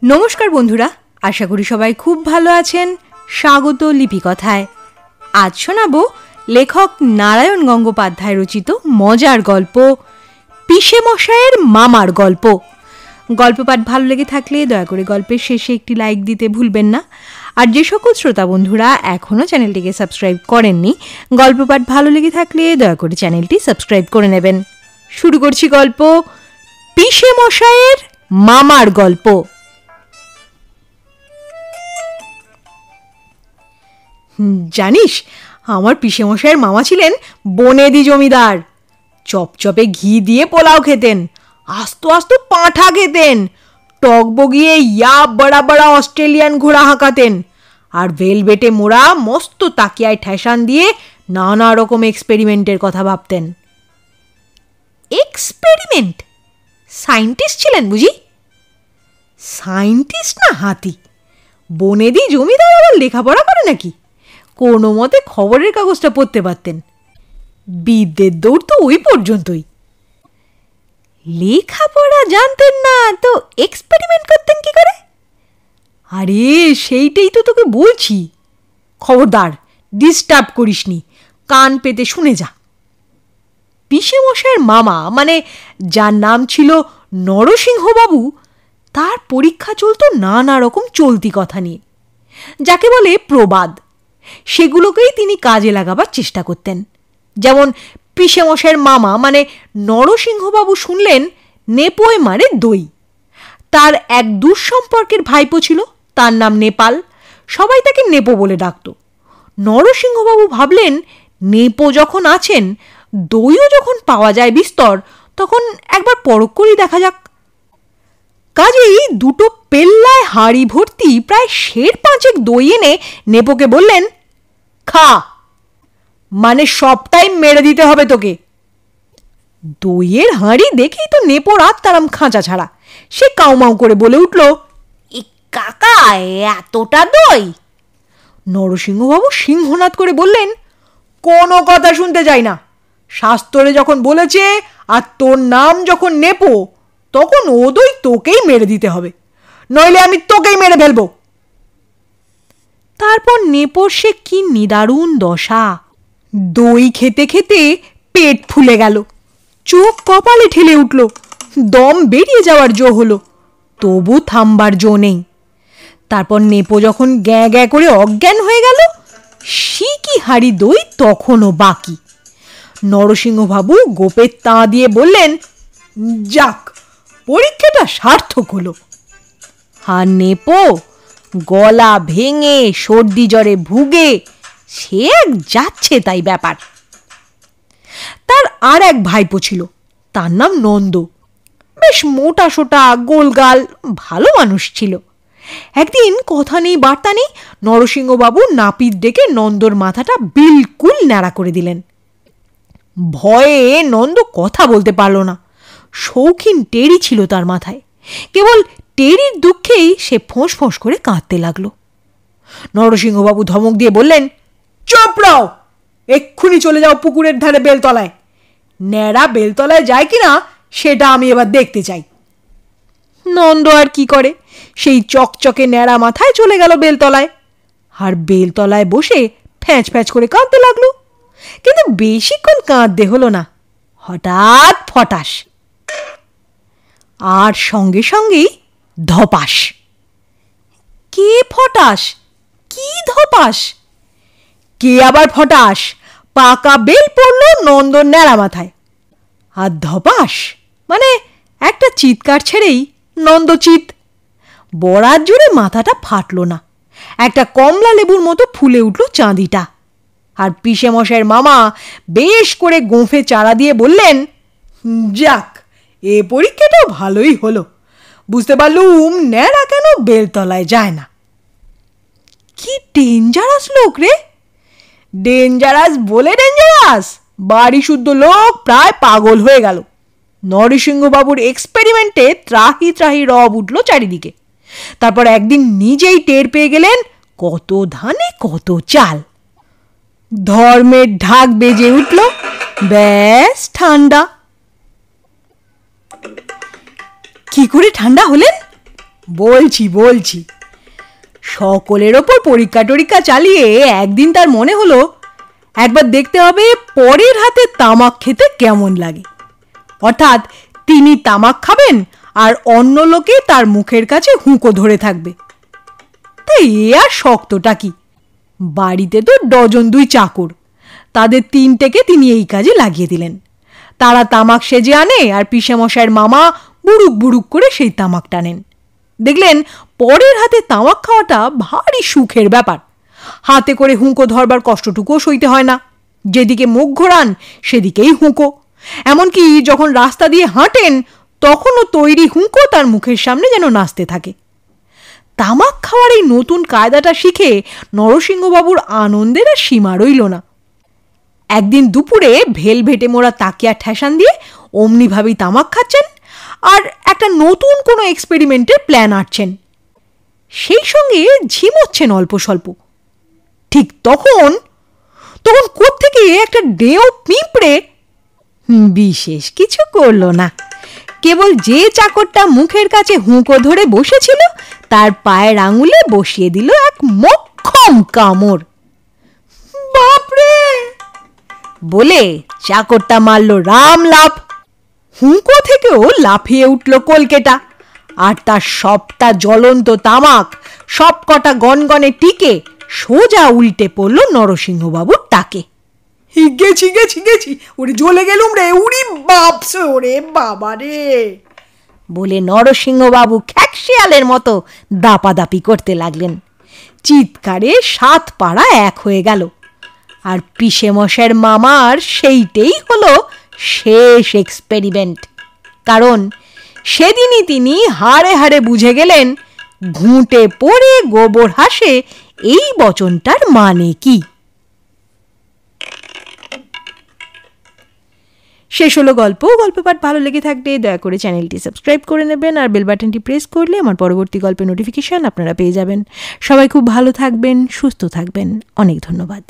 নমস্কার বন্ধুরা, আশা করি সবাই খুব ভালো আছেন। স্বাগত লিপি কথায়। আজ শোনাবো লেখক নারায়ণ গঙ্গোপাধ্যায় রচিত মজার গল্প পিসে মশাইয়ের মামার গল্প। গল্প পাঠ ভালো লেগে থাকলে দয়া করে গল্পের শেষে একটি লাইক দিতে ভুলবেন না। আর যে সকল শ্রোতা বন্ধুরা এখনও চ্যানেলটিকে সাবস্ক্রাইব করেননি, গল্প পাঠ ভালো লেগে থাকলে দয়া করে চ্যানেলটি সাবস্ক্রাইব করে নেবেন। শুরু করছি গল্প পিসে মশাইয়ের মামার গল্প। জানিস, আমার পিসেমশাইয়ের মামা ছিলেন বনেদি জমিদার। চপচপে ঘি দিয়ে পোলাও খেতেন, আস্ত আস্ত পাঁঠা খেতেন, টক বগিয়ে ইয়া বড়া বড়া অস্ট্রেলিয়ান ঘোড়া হাঁকাতেন, আর ভেলভেটে মোড়া মস্ত তাকিয়ায় ঠেসান দিয়ে নানা রকম এক্সপেরিমেন্টের কথা ভাবতেন। এক্সপেরিমেন্ট? সায়েন্টিস্ট ছিলেন বুঝি? সায়েন্টিস্ট না হাতি। বনেদি জমিদার আবার লেখাপড়া করে নাকি? কোনো মতে খবরের কাগজটা পড়তে পারতেন। বিদ্যের দৌড় তো ওই পর্যন্তই। লেখাপড়া জানতেন না তো এক্সপেরিমেন্ট করতেন কি করে? আরে সেইটাই তো তোকে বলছি। খবরদার, ডিস্টার্ব করিসনি, কান পেতে শুনে যা। পিসে মশাইয়ের মামা, মানে যার নাম ছিল নরসিংহবাবু, তার পরীক্ষা চলতো নানা রকম চলতি কথা নিয়ে, যাকে বলে প্রবাদ। সেগুলোকেই তিনি কাজে লাগাবার চেষ্টা করতেন। যেমন পিসে মশাইয়ের মামা মানে নরসিংহবাবু শুনলেন নেপোয় মারে দই। তার এক দুঃসম্পর্কের ভাইপো ছিল, তার নাম নেপাল। সবাই তাকে নেপো বলে ডাকত। নরসিংহবাবু ভাবলেন নেপো যখন আছেন, দইও যখন পাওয়া যায় বিস্তর, তখন একবার পরখ করেই দেখা যাক। কাজেই দুটো পেল্লায় হাঁড়ি ভর্তি প্রায় 5.5 দই এনে নেপোকে বললেন, খা, মানে সবটাই মেরে দিতে হবে তোকে। দইয়ের হাঁড়ি দেখেই তো নেপোর আত্মারাম খাঁচা ছাড়া। সে কাউমাউ করে বলে উঠল, কাকা, এতটা দই? নরসিংহবাবু সিংহনাদ করে বললেন, কোনো কথা শুনতে চাই না। শাস্ত্রে যখন বলেছে আর তোর নাম যখন নেপো, তখন ও দই তোকেই মেরে দিতে হবে, নইলে আমি তোকেই মেরে ফেলবো। তারপর নেপোর সে কি নিদারুণ দশা! দই খেতে খেতে পেট ফুলে গেল, চোখ কপালে ঠেলে উঠল, দম বেরিয়ে যাওয়ার জো হলো, তবু থামবার জো নেই। তারপর নেপো যখন গ্যাঁ গ্যাঁ করে অজ্ঞান হয়ে গেল, সে কি হাঁড়ি দই তখনও বাকি। নরসিংহবাবু গোপের তাঁ দিয়ে বললেন, যাক, পরীক্ষাটা সার্থক হলো। আর নেপো গলা ভেঙে সর্দি জ্বরে ভুগে সে যাচ্ছে তাই ব্যাপার। তার আর এক ভাইপো ছিল, তার নাম নন্দ। বেশ মোটা সোটা, গোলগাল, ভালো মানুষ ছিল। একদিন কথা নেই বার্তা নেই, নরসিংহবাবু নাপিত ডেকে নন্দর মাথাটা বিলকুল ন্যাড়া করে দিলেন। ভয়ে নন্দ কথা বলতে পারল না। শৌখিন টেরি ছিল তার মাথায়। কেবল টেরির দুঃখেই সে ফোঁস ফোঁস করে কাঁদতে লাগলো। নরসিংহবাবু ধমক দিয়ে বললেন, চুপ রাও, এক্ষুনি চলে যাও পুকুরের ধারে বেলতলায়। ন্যাড়া বেলতলায় যায় কিনা সেটা আমি এবার দেখতে চাই। নন্দ আর কি করে, সেই চকচকে ন্যাড়া মাথায় চলে গেল বেলতলায়। আর বেলতলায় বসে ফ্যাঁচ ফ্যাঁচ করে কাঁদতে লাগলো। কিন্তু বেশিক্ষণ কাঁদতে হলো না, হঠাৎ ফটাস, আর সঙ্গে সঙ্গেই ধপাস। কে ফটাস? কি ধপাস? কে আবার ফটাস? পাকা বেল পড়লো নন্দর ন্যাড়া মাথায়। আর ধপাস মানে একটা চিৎকার ছেড়েই নন্দ চিৎ। বরাত জুড়ে মাথাটা ফাটলো না, একটা কমলা লেবুর মতো ফুলে উঠল চাঁদিটা। আর পিসে মশাইয়ের মামা বেশ করে গোঁফে চারা দিয়ে বললেন, যাক, এ পরীক্ষাটাও ভালোই হলো। বুঝতে পারলুম ন্যাড়া কেন বেলতলায় যায় না। কি ডেঞ্জারাস লোক রে! ডেঞ্জারাস বলে ডেঞ্জারাস, বাড়ি শুদ্ধ লোক প্রায় পাগল হয়ে গেল। নরসিংহবাবুর এক্সপেরিমেন্টে ত্রাহি ত্রাহি রব উঠল চারিদিকে। তারপর একদিন নিজেই টের পেয়ে গেলেন কত ধানে কত চাল। ধর্মের ঢাক বেজে উঠল, ব্যাস ঠান্ডা। কি করে ঠান্ডা হলেন? বলছি সকলের ওপর পরীক্ষা টরীক্ষা চালিয়ে একদিন তার মনে হলো একবার দেখতে হবে পরের হাতে তামাক খেতে কেমন লাগে। অর্থাৎ তিনি তামাক খাবেন আর অন্য লোকে তার মুখের কাছে হুঁকো ধরে থাকবে। তাই এ আর শক্তটা কি, বাড়িতে তো ডজন 2 চাকর, তাদের 3টেকে তিনি এই কাজে লাগিয়ে দিলেন। তারা তামাক সেজে আনে আর পিসেমশাইয়ের মামা বুড়ুক বুড়ুক করে সেই তামাক টানেন। দেখলেন পরের হাতে তামাক খাওয়াটা ভারী সুখের ব্যাপার। হাতে করে হুঁকো ধরবার কষ্টটুকুও সইতে হয় না, যেদিকে মুখ ঘোরান সেদিকেই হুঁকো। এমনকি যখন রাস্তা দিয়ে হাঁটেন তখনও তৈরি হুঁকো তার মুখের সামনে যেন নাচতে থাকে। তামাক খাওয়ার এই নতুন কায়দাটা শিখে নরসিংহবাবুর আনন্দের আর সীমা রইল না। একদিন দুপুরে ভেলভেটে মোড়া তাকিয়া ঠেসান দিয়ে অমনিভাবেই তামাক খাচ্ছেন আর একটা নতুন কোনো এক্সপেরিমেন্টের প্ল্যান আঁটছেন, সেই সঙ্গে ঝিমোচ্ছেন অল্প স্বল্প। ঠিক তখন কোত্থেকে একটা ডেও পিঁপড়ে, বিশেষ কিছু করলো না, কেবল যে চাকরটা মুখের কাছে হুঁকো ধরে বসেছিল তার পায়ের আঙুলে বসিয়ে দিল এক মক্ষম কামড়। বাপরে বলে চাকরটা মারল রাম লাফ। হুঁকো থেকেও লাফিয়ে উঠল কলকেটা, আর তার সবটা জ্বলন্ত তামাক সব কটা গনগনে টিকে সোজা উল্টে পড়ল নরসিংহবাবুর টাকে। গেছি ওরে জ্বলে গেলুম রে, উড়ি বাপসে, ওরে বাবা রে বলে নরসিংহবাবু খ্যাকশিয়ালের মতো দাপাদাপি করতে লাগলেন। চিৎকারে 7 পাড়া এক হয়ে গেল। আর পিসেমশাইয়ের মামার সেইটাই হলো শেষ এক্সপেরিমেন্ট, কারণ সেদিনই তিনি হাড়ে হাড়ে বুঝে গেলেন ঘুঁটে পড়ে গোবর হাসে এই বচনটার মানে কি। শেষ হলো গল্প পাঠ ভালো লেগে থাকলে দয়া করে চ্যানেলটি সাবস্ক্রাইব করে নেবেন আর বেল বাটনটি প্রেস করলে আমার পরবর্তী গল্পের নোটিফিকেশন আপনারা পেয়ে যাবেন। সবাই খুব ভালো থাকবেন, সুস্থ থাকবেন। অনেক ধন্যবাদ।